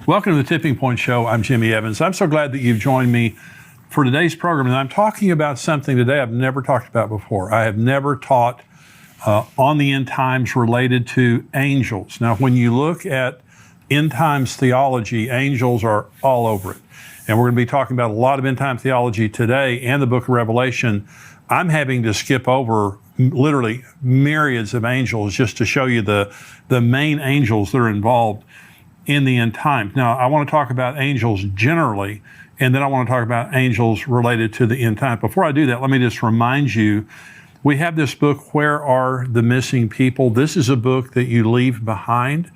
Welcome to the Tipping Point Show. I'm Jimmy Evans. I'm so glad that you've joined me for today's program. And I'm talking about something today I've never talked about before. I have never taught on the end times related to angels. Now, when you look at end times theology, angels are all over it. And we're going to be talking about a lot of end time theology today and the book of Revelation. I'm having to skip over literally myriads of angels just to show you the main angels that are involved in the end times. Now, I want to talk about angels generally, and then I want to talk about angels related to the end time. Before I do that, let me just remind you, we have this book, Where Are the Missing People? This is a book that you leave behind.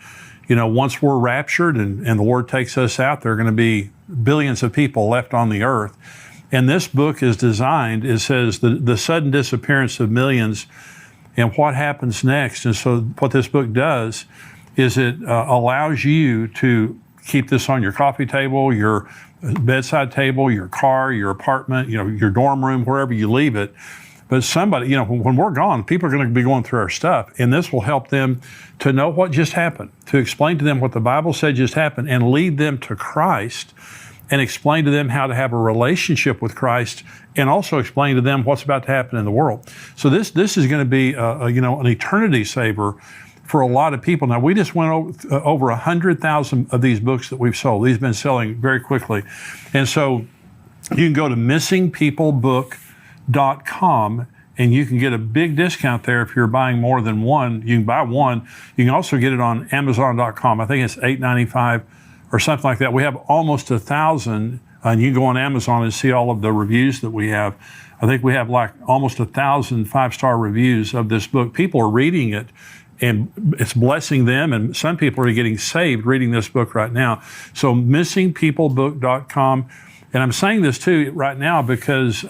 You know, once we're raptured and the Lord takes us out, there are going to be billions of people left on the earth. And this book is designed, it says the sudden disappearance of millions and what happens next. And so what this book does is it allows you to keep this on your coffee table, your bedside table, your car, your apartment, your dorm room, wherever you leave it. But somebody, when we're gone, people are going to be going through our stuff, and this will help them to know what just happened, to explain to them what the Bible said just happened, and lead them to Christ, and explain to them how to have a relationship with Christ, and also explain to them what's about to happen in the world. So this is going to be an eternity saver for a lot of people. Now, we just went over 100,000 of these books that we've sold. These have been selling very quickly. And so you can go to missingpeoplebook.com and you can get a big discount there if you're buying more than one. You can buy one. You can also get it on Amazon.com. I think it's $8.95 or something like that. We have almost 1,000, and you can go on Amazon and see all of the reviews that we have. I think we have like almost 1,000 five-star reviews of this book. People are reading it, and it's blessing them, and some people are getting saved reading this book right now. So missingpeoplebook.com. And I'm saying this too right now because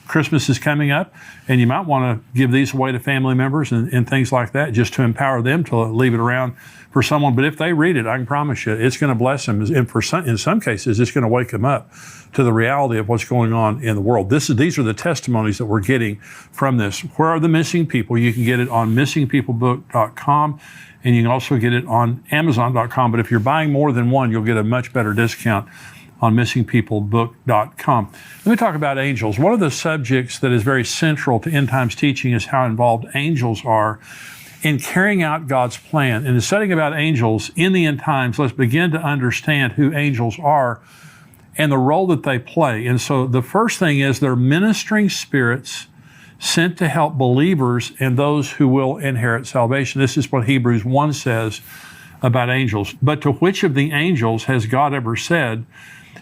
Christmas is coming up, and you might want to give these away to family members and things like that, just to empower them to leave it around for someone. But if they read it, I can promise you, it's going to bless them. And in some cases, it's going to wake them up to the reality of what's going on in the world. These are the testimonies that we're getting from this. Where Are the Missing People? You can get it on missingpeoplebook.com, and you can also get it on Amazon.com. But if you're buying more than one, you'll get a much better discount on missingpeoplebook.com. Let me talk about angels. One of the subjects that is very central to end times teaching is how involved angels are in carrying out God's plan. And in studying about angels in the end times, let's begin to understand who angels are and the role that they play. And so the first thing is they're ministering spirits sent to help believers and those who will inherit salvation. This is what Hebrews 1 says about angels. But to which of the angels has God ever said,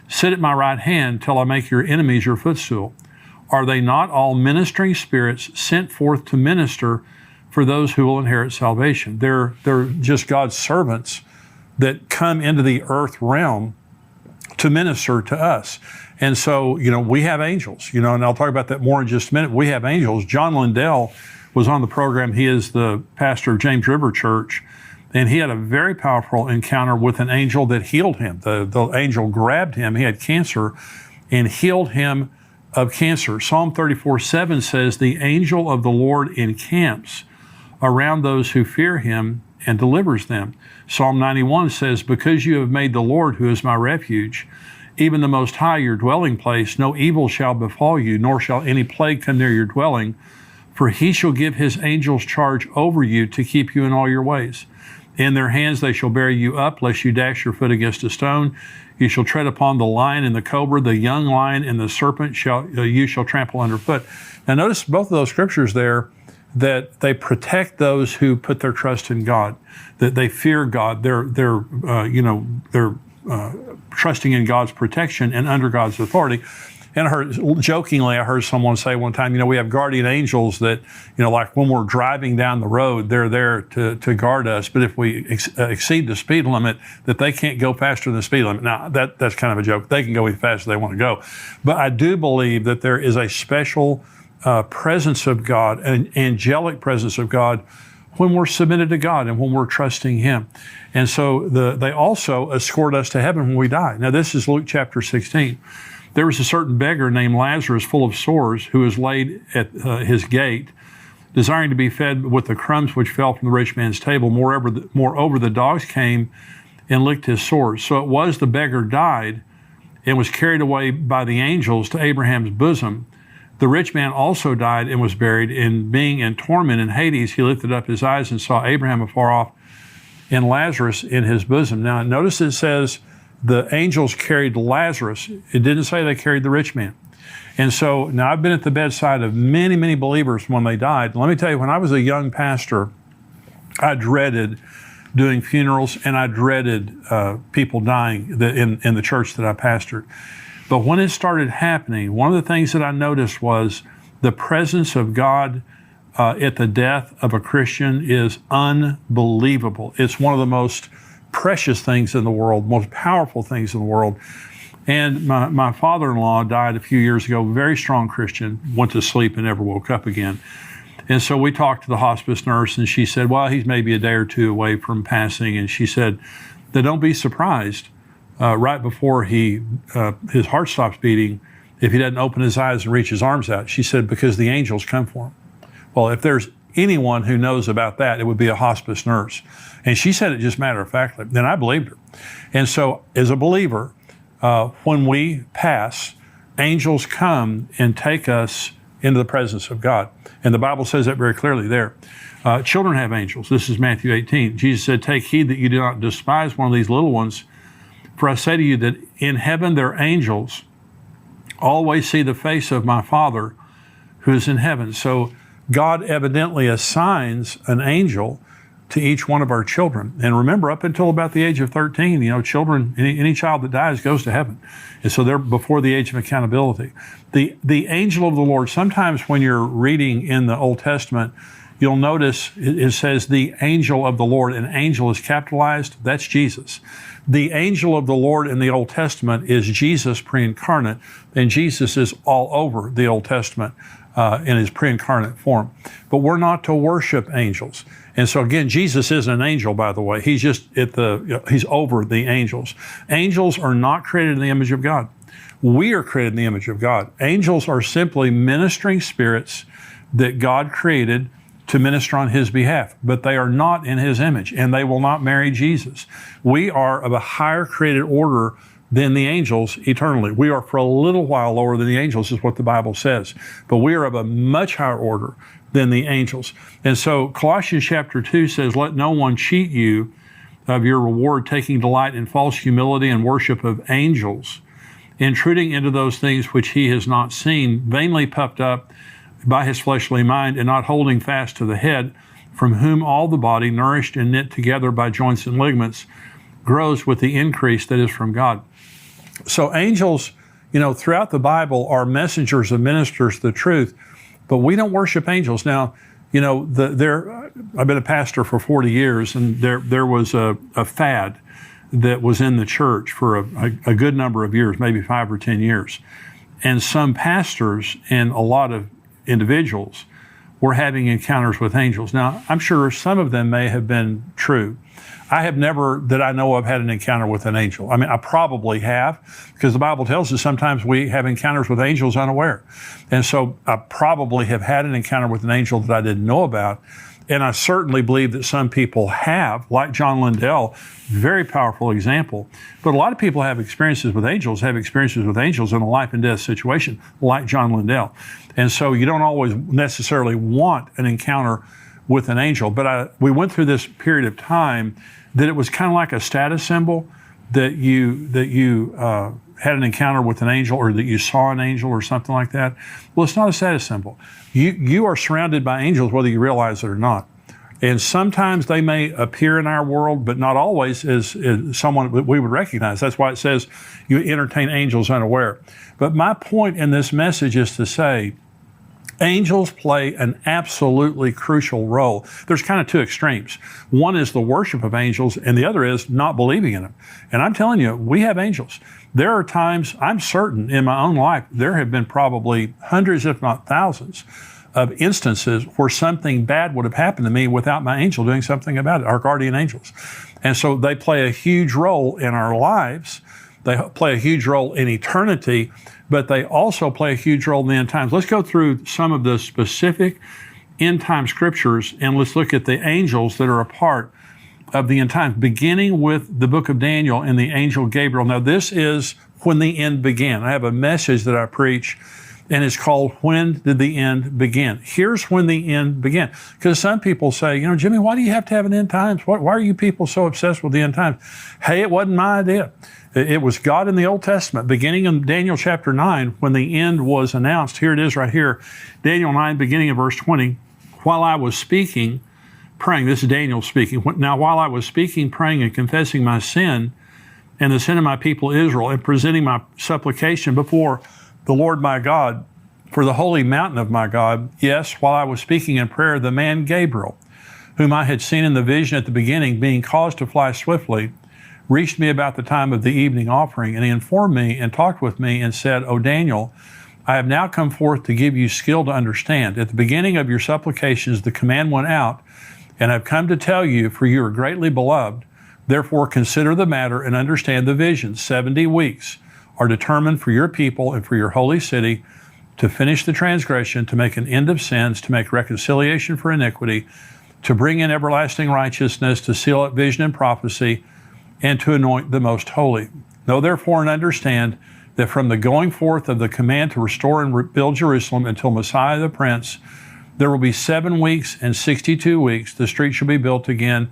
"Sit at my right hand till I make your enemies your footstool"? Are they not all ministering spirits sent forth to minister for those who will inherit salvation? They're just God's servants that come into the earth realm to minister to us. And so, we have angels, and I'll talk about that more in just a minute. We have angels. John Lindell was on the program. He is the pastor of James River Church, and he had a very powerful encounter with an angel that healed him. The angel grabbed him. He had cancer and healed him of cancer. Psalm 34:7 says, "The angel of the Lord encamps around those who fear him and delivers them." Psalm 91 says, "Because you have made the Lord, who is my refuge, even the Most High, your dwelling place, no evil shall befall you, nor shall any plague come near your dwelling. For he shall give his angels charge over you to keep you in all your ways. In their hands they shall bear you up, lest you dash your foot against a stone. You shall tread upon the lion and the cobra, the young lion and the serpent you shall trample underfoot." Now notice both of those scriptures there, that they protect those who put their trust in God, that they fear God. They're trusting in God's protection and under God's authority. And I heard someone say one time, we have guardian angels that, like when we're driving down the road, they're there to guard us. But if we exceed the speed limit, that they can't go faster than the speed limit. Now, that's kind of a joke. They can go as fast as they want to go. But I do believe that there is a special presence of God, an angelic presence of God, when we're submitted to God and when we're trusting Him. And so they also escort us to heaven when we die. Now, this is Luke chapter 16. There was a certain beggar named Lazarus, full of sores, who was laid at his gate, desiring to be fed with the crumbs which fell from the rich man's table. Moreover, the dogs came and licked his sores. So it was the beggar died and was carried away by the angels to Abraham's bosom. The rich man also died and was buried, and being in torment in Hades, he lifted up his eyes and saw Abraham afar off and Lazarus in his bosom. Now, notice it says the angels carried Lazarus. It didn't say they carried the rich man. And so now I've been at the bedside of many, many believers when they died. Let me tell you, when I was a young pastor, I dreaded doing funerals, and I dreaded people dying in the church that I pastored. But when it started happening, one of the things that I noticed was the presence of God at the death of a Christian is unbelievable. It's one of the most precious things in the world, most powerful things in the world. And my father-in-law died a few years ago, very strong Christian, went to sleep and never woke up again. And so we talked to the hospice nurse, and she said, well, he's maybe a day or two away from passing. And she said that don't be surprised right before his heart stops beating if he doesn't open his eyes and reach his arms out. She said, because the angels come for him. Well, if there's anyone who knows about that, it would be a hospice nurse. And she said it just matter-of-factly, and I believed her. And so as a believer, when we pass, angels come and take us into the presence of God. And the Bible says that very clearly there. Children have angels. This is Matthew 18. Jesus said, take heed that you do not despise one of these little ones. For I say to you that in heaven their angels always see the face of my Father who is in heaven. So God evidently assigns an angel to each one of our children. And remember, up until about the age of 13, children, any child that dies goes to heaven. And so they're before the age of accountability. The angel of the Lord, sometimes when you're reading in the Old Testament, you'll notice it says the angel of the Lord, and angel is capitalized. That's Jesus. The angel of the Lord in the Old Testament is Jesus pre-incarnate, and Jesus is all over the Old Testament in his pre-incarnate form. But we're not to worship angels. And so again, Jesus isn't an angel, by the way. He's just he's over the angels. Angels are not created in the image of God. We are created in the image of God. Angels are simply ministering spirits that God created to minister on his behalf, but they are not in his image, and they will not marry Jesus. We are of a higher created order than the angels eternally. We are for a little while lower than the angels, is what the Bible says, but we are of a much higher order than the angels. And so Colossians chapter 2 says, let no one cheat you of your reward, taking delight in false humility and worship of angels, intruding into those things which he has not seen, vainly puffed up by his fleshly mind, and not holding fast to the head, from whom all the body, nourished and knit together by joints and ligaments, grows with the increase that is from God. So angels, throughout the Bible are messengers and ministers of the truth, but we don't worship angels. Now, I've been a pastor for 40 years, and there was a fad that was in the church for a good number of years, maybe 5 or 10 years. And some pastors and a lot of individuals were having encounters with angels. Now, I'm sure some of them may have been true. I have never, that I know of, had an encounter with an angel. I mean, I probably have, because the Bible tells us sometimes we have encounters with angels unaware. And so I probably have had an encounter with an angel that I didn't know about. And I certainly believe that some people have, like John Lindell, very powerful example. But a lot of people have experiences with angels in a life and death situation, like John Lindell. And so you don't always necessarily want an encounter with an angel. But we went through this period of time that it was kind of like a status symbol that you had an encounter with an angel, or that you saw an angel or something like that. Well, it's not a status symbol. You are surrounded by angels whether you realize it or not. And sometimes they may appear in our world, but not always as someone that we would recognize. That's why it says you entertain angels unaware. But my point in this message is to say, angels play an absolutely crucial role. There's kind of two extremes. One is the worship of angels, and the other is not believing in them. And I'm telling you, we have angels. There are times, I'm certain in my own life, there have been probably hundreds, if not thousands, of instances where something bad would have happened to me without my angel doing something about it, our guardian angels. And so they play a huge role in our lives. They play a huge role in eternity, but they also play a huge role in the end times. Let's go through some of the specific end time scriptures, and let's look at the angels that are a part of the end times, beginning with the book of Daniel and the angel Gabriel. Now, this is when the end began. I have a message that I preach, and it's called, When Did the End Begin? Here's when the end began. Because some people say, Jimmy, why do you have to have an end times? Why are you people so obsessed with the end times? Hey, it wasn't my idea. It was God in the Old Testament, beginning in Daniel chapter 9, when the end was announced. Here it is right here. Daniel 9, beginning of verse 20. While I was speaking, praying, this is Daniel speaking. Now, while I was speaking, praying, and confessing my sin and the sin of my people Israel, and presenting my supplication before the Lord my God for the holy mountain of my God, yes, while I was speaking in prayer, the man Gabriel, whom I had seen in the vision at the beginning, being caused to fly swiftly, reached me about the time of the evening offering, and he informed me and talked with me and said, O Daniel, I have now come forth to give you skill to understand. At the beginning of your supplications, the command went out, and I've come to tell you, for you are greatly beloved. Therefore, consider the matter and understand the vision. 70 weeks are determined for your people and for your holy city to finish the transgression, to make an end of sins, to make reconciliation for iniquity, to bring in everlasting righteousness, to seal up vision and prophecy, and to anoint the most holy. Know therefore and understand that from the going forth of the command to restore and rebuild Jerusalem until Messiah the Prince, there will be 7 weeks and 62 weeks. The street shall be built again,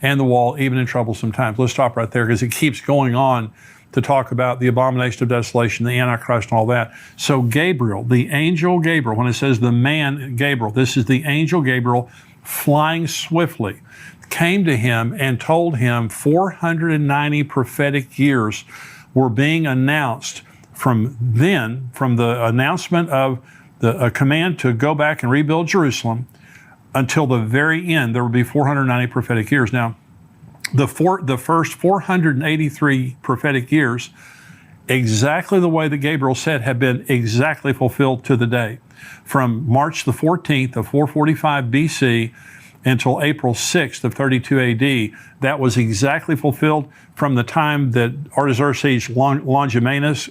and the wall, even in troublesome times. Let's stop right there, because it keeps going on to talk about the abomination of desolation, the Antichrist, and all that. So Gabriel, the angel Gabriel, when it says the man Gabriel, this is the angel Gabriel flying swiftly, came to him and told him 490 prophetic years were being announced from then, from the announcement of a command to go back and rebuild Jerusalem until the very end. There will be 490 prophetic years. Now, the first 483 prophetic years, exactly the way that Gabriel said, have been exactly fulfilled to the day. From March the 14th of 445 BC until April 6th of 32 AD, that was exactly fulfilled from the time that Artaxerxes Longimanus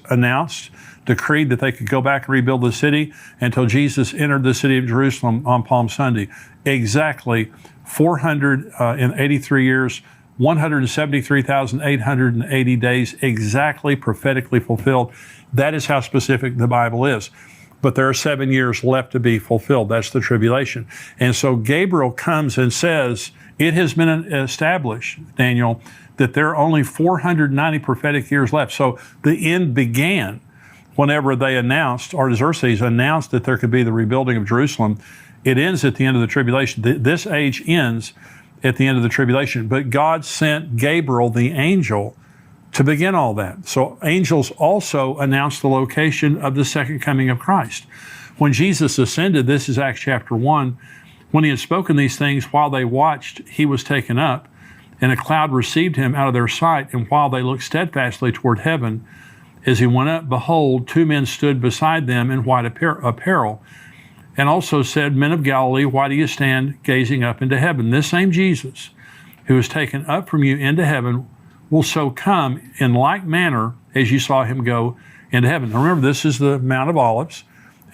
decreed that they could go back and rebuild the city, until Jesus entered the city of Jerusalem on Palm Sunday. Exactly 483 years, 173,880 days, exactly prophetically fulfilled. That is how specific the Bible is. But there are 7 years left to be fulfilled. That's the tribulation. And so Gabriel comes and says, it has been established, Daniel, that there are only 490 prophetic years left. So the end began whenever they Artaxerxes announced that there could be the rebuilding of Jerusalem. It ends at the end of the tribulation. This age ends at the end of the tribulation. But God sent Gabriel, the angel, to begin all that. So angels also announced the location of the second coming of Christ. When Jesus ascended, this is Acts chapter 1, when he had spoken these things, while they watched, he was taken up, and a cloud received him out of their sight. And while they looked steadfastly toward heaven, as he went up, behold, 2 men stood beside them in white apparel, and also said, Men of Galilee, why do you stand gazing up into heaven? This same Jesus, who was taken up from you into heaven, will so come in like manner as you saw him go into heaven. Now remember, this is the Mount of Olives,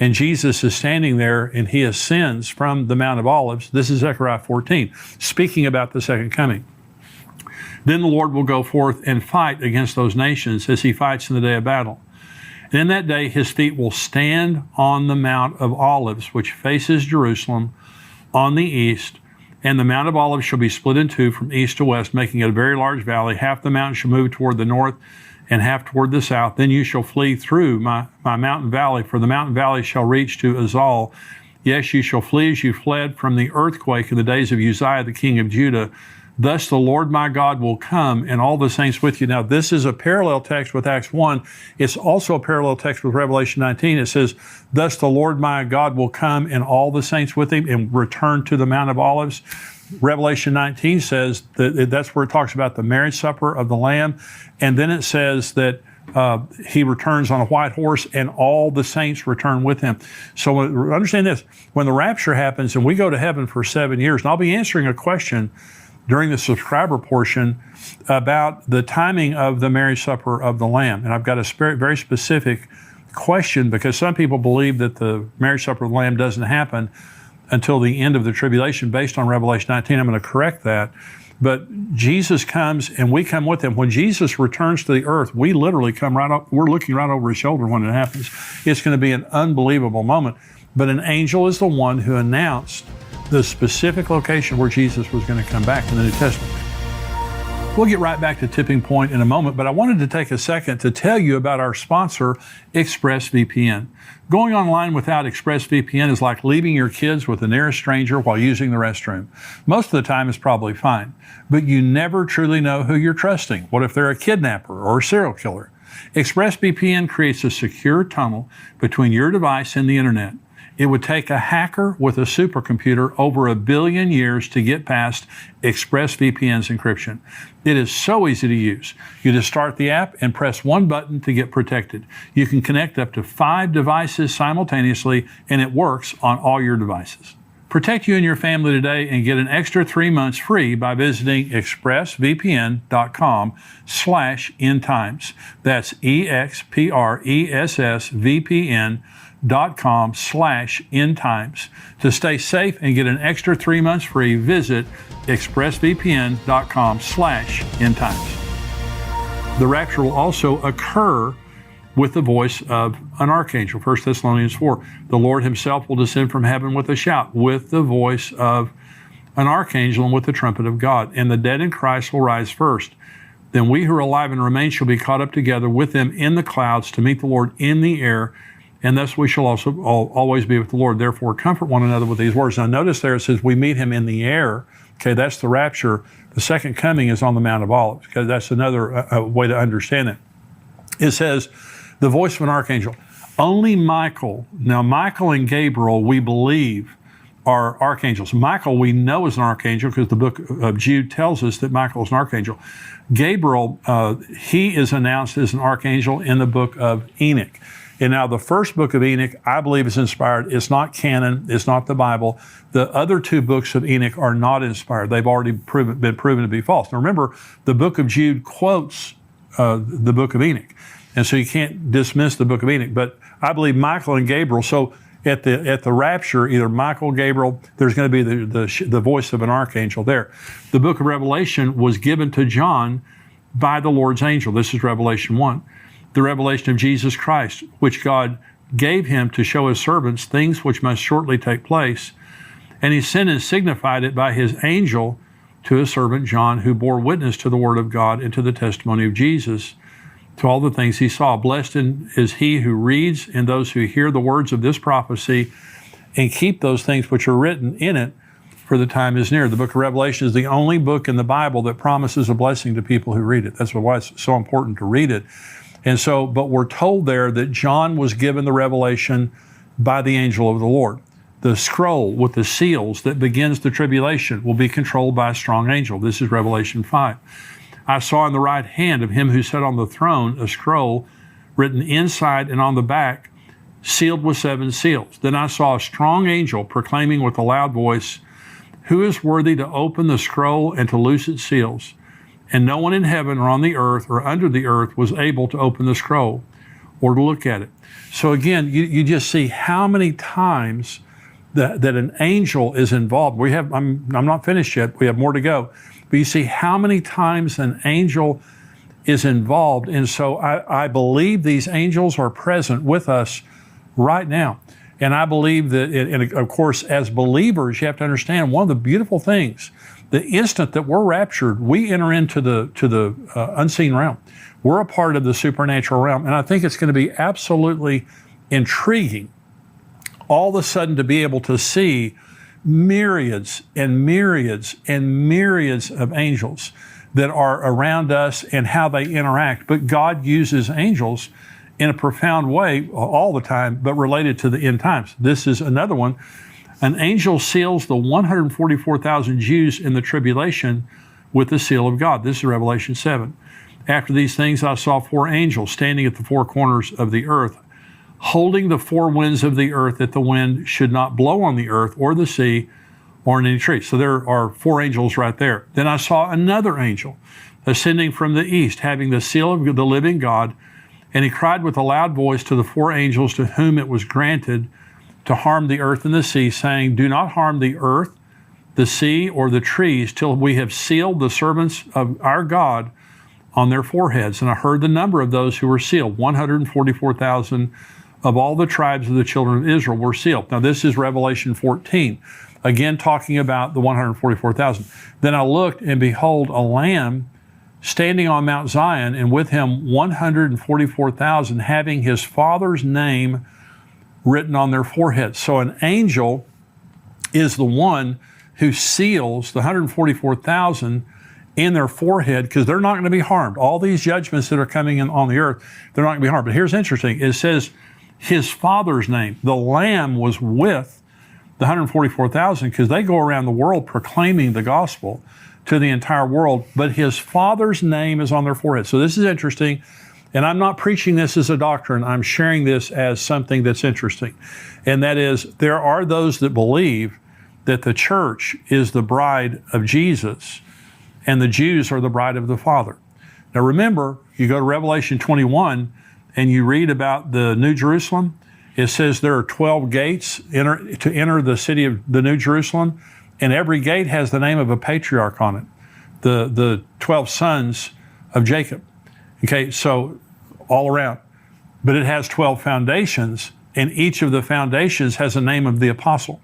and Jesus is standing there, and he ascends from the Mount of Olives. This is Zechariah 14, speaking about the second coming. Then the Lord will go forth and fight against those nations as he fights in the day of battle. And in that day, his feet will stand on the Mount of Olives, which faces Jerusalem on the east. And the Mount of Olives shall be split in two from east to west, making it a very large valley. Half the mountain shall move toward the north and half toward the south. Then you shall flee through my mountain valley, for the mountain valley shall reach to Azal. Yes, you shall flee as you fled from the earthquake in the days of Uzziah, the king of Judah. Thus the Lord my God will come, and all the saints with you. Now, this is a parallel text with Acts 1. It's also a parallel text with Revelation 19. It says, Thus the Lord my God will come, and all the saints with him, and return to the Mount of Olives. Revelation 19 says that's where it talks about the marriage supper of the Lamb. And then it says that he returns on a white horse, and all the saints return with him. So understand this. When the rapture happens and we go to heaven for 7 years, and I'll be answering a question during the subscriber portion about the timing of the marriage supper of the Lamb. And I've got a very specific question, because some people believe that the marriage supper of the Lamb doesn't happen until the end of the tribulation based on Revelation 19. I'm going to correct that. But Jesus comes and we come with him. When Jesus returns to the earth, we literally come right up, we're looking right over his shoulder when it happens. It's going to be an unbelievable moment. But an angel is the one who announced the specific location where Jesus was going to come back in the New Testament. We'll get right back to Tipping Point in a moment, but I wanted to take a second to tell you about our sponsor, ExpressVPN. Going online without ExpressVPN is like leaving your kids with the nearest stranger while using the restroom. Most of the time it's probably fine, but you never truly know who you're trusting. What if they're a kidnapper or a serial killer? ExpressVPN creates a secure tunnel between your device and the internet. It would take a hacker with a supercomputer over 1 billion years to get past ExpressVPN's encryption. It is so easy to use. You just start the app and press one button to get protected. You can connect up to 5 devices simultaneously, and it works on all your devices. Protect you and your family today and get an extra 3 months free by visiting expressvpn.com/endtimes. That's expressvpn.com/endtimes. To stay safe and get an extra 3 months free, visit expressvpn.com/endtimes. The rapture will also occur with the voice of an archangel. 1 Thessalonians 4. The Lord himself will descend from heaven with a shout, with the voice of an archangel and with the trumpet of God. And the dead in Christ will rise first. Then we who are alive and remain shall be caught up together with them in the clouds to meet the Lord in the air. And thus we shall also always be with the Lord. Therefore, comfort one another with these words. Now, notice there it says we meet him in the air. Okay, that's the rapture. The second coming is on the Mount of Olives. Okay, that's another way to understand it. It says, the voice of an archangel. Only Michael. Now, Michael and Gabriel, we believe, are archangels. Michael, we know is an archangel because the book of Jude tells us that Michael is an archangel. Gabriel, he is announced as an archangel in the book of Enoch. And now the first book of Enoch, I believe, is inspired. It's not canon. It's not the Bible. The other 2 books of Enoch are not inspired. They've already been proven to be false. Now remember, the book of Jude quotes the book of Enoch. And so you can't dismiss the book of Enoch. But I believe Michael and Gabriel, so at the rapture, either Michael, Gabriel, there's going to be the voice of an archangel there. The book of Revelation was given to John by the Lord's angel. This is Revelation 1. The revelation of Jesus Christ, which God gave him to show his servants things which must shortly take place. And he sent and signified it by his angel to his servant John, who bore witness to the word of God and to the testimony of Jesus, to all the things he saw. Blessed is he who reads and those who hear the words of this prophecy and keep those things which are written in it, for the time is near. The book of Revelation is the only book in the Bible that promises a blessing to people who read it. That's why it's so important to read it. And so, but we're told there that John was given the revelation by the angel of the Lord. The scroll with the seals that begins the tribulation will be controlled by a strong angel. This is Revelation 5. I saw in the right hand of him who sat on the throne a scroll written inside and on the back, sealed with 7 seals. Then I saw a strong angel proclaiming with a loud voice, who is worthy to open the scroll and to loose its seals? And no one in heaven or on the earth or under the earth was able to open the scroll or to look at it. So again, you just see how many times that an angel is involved. I'm not finished yet. We have more to go. But you see how many times an angel is involved. And so I believe these angels are present with us right now. And I believe that, and of course, as believers, you have to understand one of the beautiful things. The instant that we're raptured, we enter into the unseen realm. We're a part of the supernatural realm. And I think it's going to be absolutely intriguing all of a sudden to be able to see myriads and myriads and myriads of angels that are around us and how they interact. But God uses angels in a profound way all the time, but related to the end times. This is another one. An angel seals the 144,000 Jews in the tribulation with the seal of God. This is Revelation 7. After these things, I saw 4 angels standing at the 4 corners of the earth, holding the 4 winds of the earth, that the wind should not blow on the earth or the sea or in any tree. So there are 4 angels right there. Then I saw another angel ascending from the east, having the seal of the living God, and he cried with a loud voice to the 4 angels to whom it was granted to harm the earth and the sea, saying, do not harm the earth, the sea, or the trees, till we have sealed the servants of our God on their foreheads. And I heard the number of those who were sealed. 144,000 of all the tribes of the children of Israel were sealed. Now this is Revelation 14, again talking about the 144,000. Then I looked, and behold, a lamb standing on Mount Zion, and with him 144,000, having his Father's name written on their foreheads. So an angel is the one who seals the 144,000 in their forehead, because they're not going to be harmed. All these judgments that are coming in on the earth, they're not going to be harmed. But here's interesting. It says his Father's name. The Lamb was with the 144,000 because they go around the world proclaiming the gospel to the entire world, but his Father's name is on their forehead. So this is interesting. And I'm not preaching this as a doctrine. I'm sharing this as something that's interesting. And that is, there are those that believe that the church is the bride of Jesus and the Jews are the bride of the Father. Now remember, you go to Revelation 21 and you read about the New Jerusalem. It says there are 12 gates to enter the city of the New Jerusalem, and every gate has the name of a patriarch on it, the 12 sons of Jacob. Okay, so all around. But it has 12 foundations, and each of the foundations has a name of the apostle.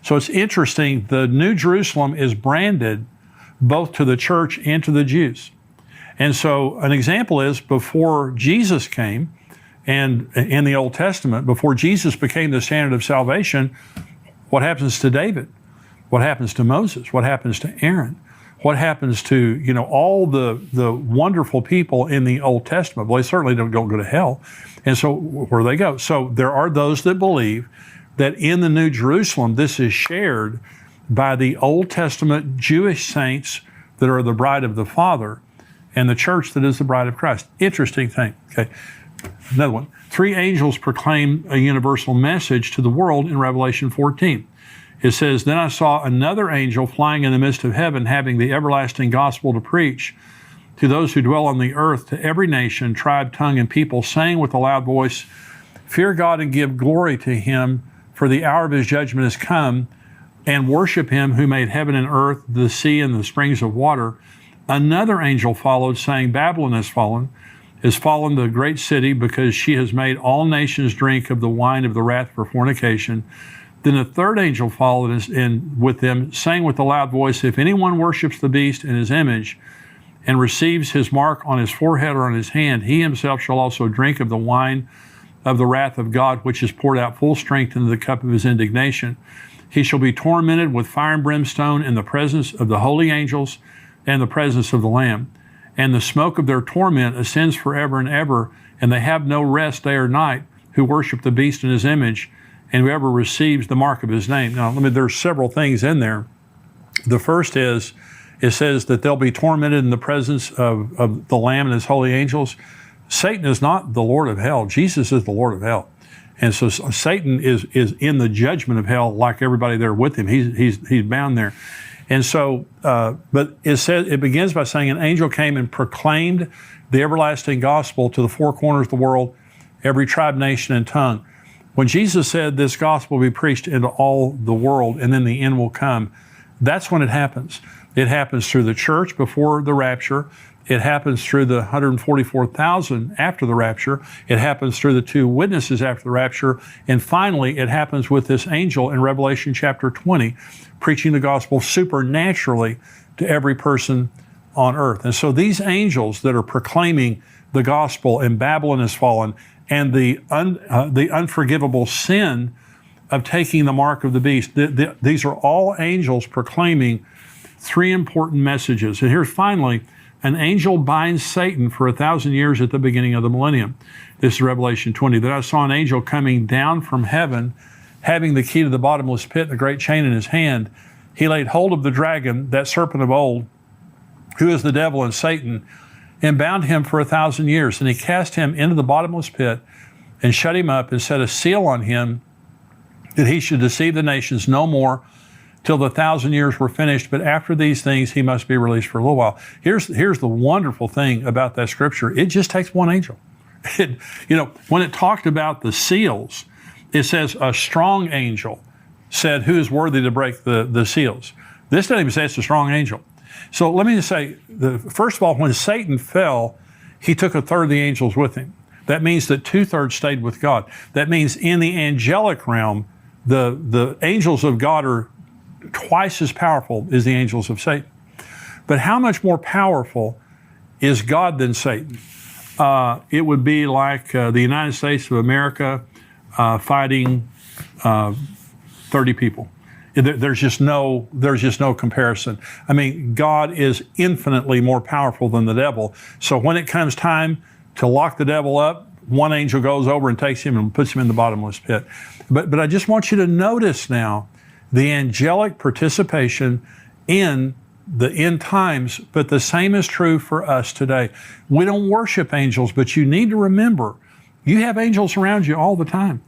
So it's interesting, the New Jerusalem is branded both to the church and to the Jews. And so an example is, before Jesus came, and in the Old Testament, before Jesus became the standard of salvation, what happens to David? What happens to Moses? What happens to Aaron? What happens to, all the wonderful people in the Old Testament? Well, they certainly don't go to hell. And so where do they go? So there are those that believe that in the New Jerusalem, this is shared by the Old Testament Jewish saints that are the bride of the Father, and the church that is the bride of Christ. Interesting thing. Okay. Another one. 3 angels proclaim a universal message to the world in Revelation 14. It says, then I saw another angel flying in the midst of heaven, having the everlasting gospel to preach to those who dwell on the earth, to every nation, tribe, tongue, and people, saying with a loud voice, fear God and give glory to him, for the hour of his judgment has come, and worship him who made heaven and earth, the sea, and the springs of water. Another angel followed, saying, Babylon is fallen the great city, because she has made all nations drink of the wine of the wrath for fornication. Then a third angel followed with them, saying with a loud voice, if anyone worships the beast and his image, and receives his mark on his forehead or on his hand, he himself shall also drink of the wine of the wrath of God, which is poured out full strength into the cup of his indignation. He shall be tormented with fire and brimstone in the presence of the holy angels and the presence of the Lamb. And the smoke of their torment ascends forever and ever, and they have no rest day or night who worship the beast in his image, and whoever receives the mark of his name. Now, there's several things in there. The first is, it says that they'll be tormented in the presence of the Lamb and his holy angels. Satan is not the Lord of hell. Jesus is the Lord of hell. And so Satan is in the judgment of hell like everybody there with him. He's bound there. And so, but it begins by saying an angel came and proclaimed the everlasting gospel to the 4 corners of the world, every tribe, nation, and tongue. When Jesus said this gospel will be preached into all the world and then the end will come, that's when it happens. It happens through the church before the rapture. It happens through the 144,000 after the rapture. It happens through the 2 witnesses after the rapture. And finally, it happens with this angel in Revelation chapter 20, preaching the gospel supernaturally to every person on earth. And so these angels that are proclaiming the gospel, and Babylon has fallen, and the unforgivable sin of taking the mark of the beast, these are all angels proclaiming 3 important messages. And here's finally, an angel binds Satan for 1,000 years at the beginning of the millennium. This is Revelation 20. Then I saw an angel coming down from heaven, having the key to the bottomless pit and a great chain in his hand. He laid hold of the dragon, that serpent of old, who is the devil and Satan, and bound him for 1,000 years. And he cast him into the bottomless pit and shut him up and set a seal on him, that he should deceive the nations no more till the 1,000 years were finished. But after these things, he must be released for a little while. Here's the wonderful thing about that scripture. It just takes one angel. When it talked about the seals, it says a strong angel said, who is worthy to break the seals? This doesn't even say it's a strong angel. So let me just say, first of all, when Satan fell, he took a third of the angels with him. That means that 2/3 stayed with God. That means in the angelic realm, the angels of God are twice as powerful as the angels of Satan. But how much more powerful is God than Satan? It would be like the United States of America fighting 30 people. There's just no comparison. I mean, God is infinitely more powerful than the devil. So when it comes time to lock the devil up, one angel goes over and takes him and puts him in the bottomless pit. But I just want you to notice now the angelic participation in the end times, but the same is true for us today. We don't worship angels, but you need to remember, you have angels around you all the time.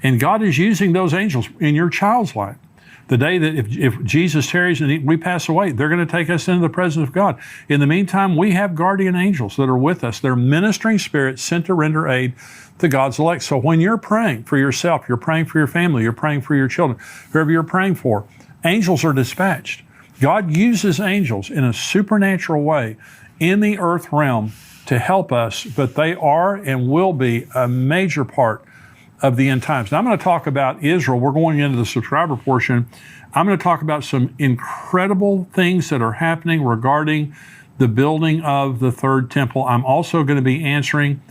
And God is using those angels in your child's life. The day that if Jesus tarries and we pass away, they're going to take us into the presence of God. In the meantime, we have guardian angels that are with us. They're ministering spirits sent to render aid to God's elect. So when you're praying for yourself, you're praying for your family, you're praying for your children, whoever you're praying for, angels are dispatched. God uses angels in a supernatural way in the earth realm to help us, but they are and will be a major part of the end times. Now I'm going to talk about Israel. We're going into the subscriber portion. I'm going to talk about some incredible things that are happening regarding the building of the third temple. I'm also going to be answering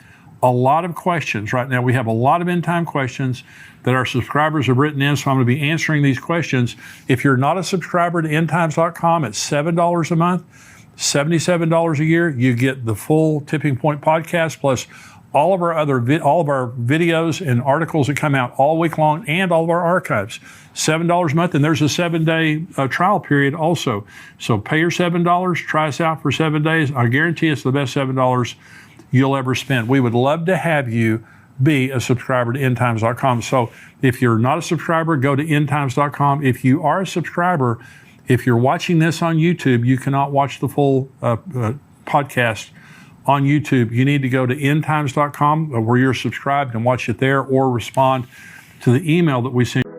a lot of questions right now. We have a lot of end time questions that our subscribers have written in, so I'm going to be answering these questions. If you're not a subscriber to endtimes.com, it's $7 a month, $77 a year. You get the full Tipping Point podcast plus all of our videos and articles that come out all week long and all of our archives. $7 a month, and there's a 7-day trial period also. So pay your $7, try us out for 7 days. I guarantee it's the best $7 you'll ever spend. We would love to have you be a subscriber to endtimes.com. So if you're not a subscriber, go to endtimes.com. If you are a subscriber, if you're watching this on YouTube, you cannot watch the full podcast on YouTube. You need to go to endtimes.com where you're subscribed and watch it there, or respond to the email that we send.